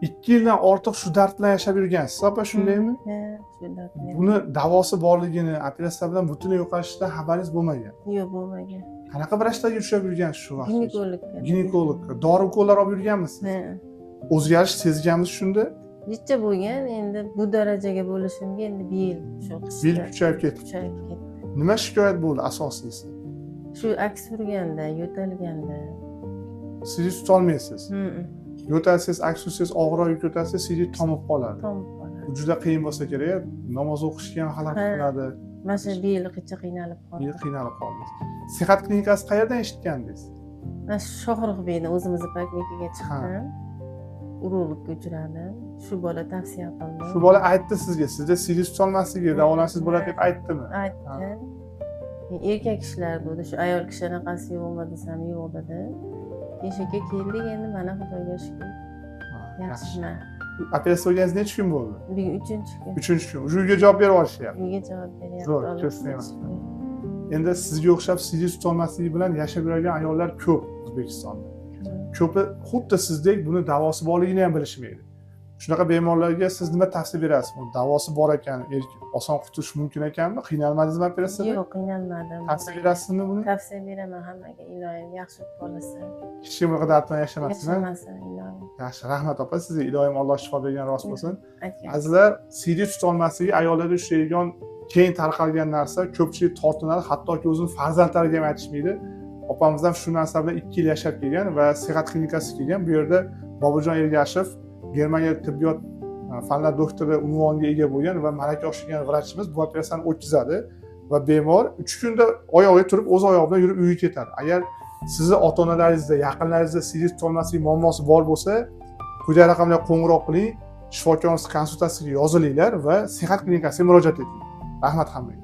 2 yildan ortiq shu dard bilan yashab yurgansiz, opa, shundaymi? Ha, shu dardni. Buni davosi borligini, operatsiya bilan butunlay yo'qolishidan xabaringiz bo'lmagan. Yo'q, bo'lmagan. Qanaqa vrachlarga yurishib yurgansiz shu vaqtda? Ginekologga. Ginekologga. Dori-ukollar olib yurganmisiz? Ha. O'zgarish sezganmisiz shunda? Necha bo'lgan, endi bu darajaga bo'lishimga endi bir yil shu Bil kuchayib ketdi. kuchayib ketdi. Nima shikoyat bo'ldi asosiysi? Shu aks urganda, yo'talganda. Siz tutolmaysiz. Hı. Yo'talsangiz, aks ursangiz, og'ir yo'talsangiz, siz tomib qoladi. Tomib qoladi. Bu juda qiyin bo'lsa kerak. Namoz o'qishga ham xalaqit Ha. qiladi. Mana shu bir yilgacha qiynalib Bir qoldim. qiynalib qoldingiz. Sihat klinikasi qayerdan eshitgandingiz? Mana shu Shohruxbeyni o'zimizni poliklinikaga chiqdim. Urologga uchradim. Shu bola tavsiya qildi. Shu bola aytdi sizga, sizda siz tutolmasligi, davolansiz bo'ladi deb aytdimi? Aytdi. Erkak kishilar dedi, shu ayol kishi anaqasi yo'qmi desam, yo'q dedi. Eshikka keldik, endi mana Xudoga shukr. Yaxshiman. Operatsiya bo'lganingiz necha kun bo'ldi? Bugun 3-kun. 3-kun. Shu uyga javob berib olishyapti. Uyga javob beryapti. Zo'r, ko'rsatmayman. Endi sizga o'xshab siz tutolmasligi bilan yashab yurgan ayollar ko'p O'zbekistonda. Ko'pi xuddi sizdek buni davosi borligini ham bilishmaydi. Shunaqa bemorlarga siz nima tavsiya berasiz? Buni davosi bor ekan, oson qutulish mumkin ekanmi? Qiynalmadingizmi operatsiyada? Yo'q, qiynalmadim. Tavsiya berasizmi buni? Tavsiya beraman hammaga, iloyim yaxshi bo'lib qolsin. Hech kim bunaqa dard bilan yashamasin. Yashamasin, iloyim. Yaxshi, rahmat opa, sizga iloyim Alloh shifo bergan rost bo'lsin. Aytgan. Azizlar, CD tutolmasligi ayollarda uchraydigan keyin tarqalgan narsa, ko'pchilik tortinadi, hattoki o'zini farzandlariga ham aytishmaydi. Opamiz ham shu narsa bilan 2 yil yashab kelgan va sihat klinikasiga kelgan. Bu yerda Boburjon Ergashev Germaniya tibbiyot fanlar doktori unvoniga ega bo'lgan va malaka oshirgan vrachimiz bu operatsiyani o'tkazadi va bemor 3 kunda oyog'iga turib, o'z oyog'i bilan yurib uyiga ketadi. Agar sizni ota-onalaringizda, yaqinlaringizda CD tutolmaslik muammosi bor bo'lsa, quyidagi raqamlarga qo'ng'iroq qiling, shifokorimiz konsultatsiyaga yozilinglar va sihat klinikasiga murojaat eting. Rahmat hammaga.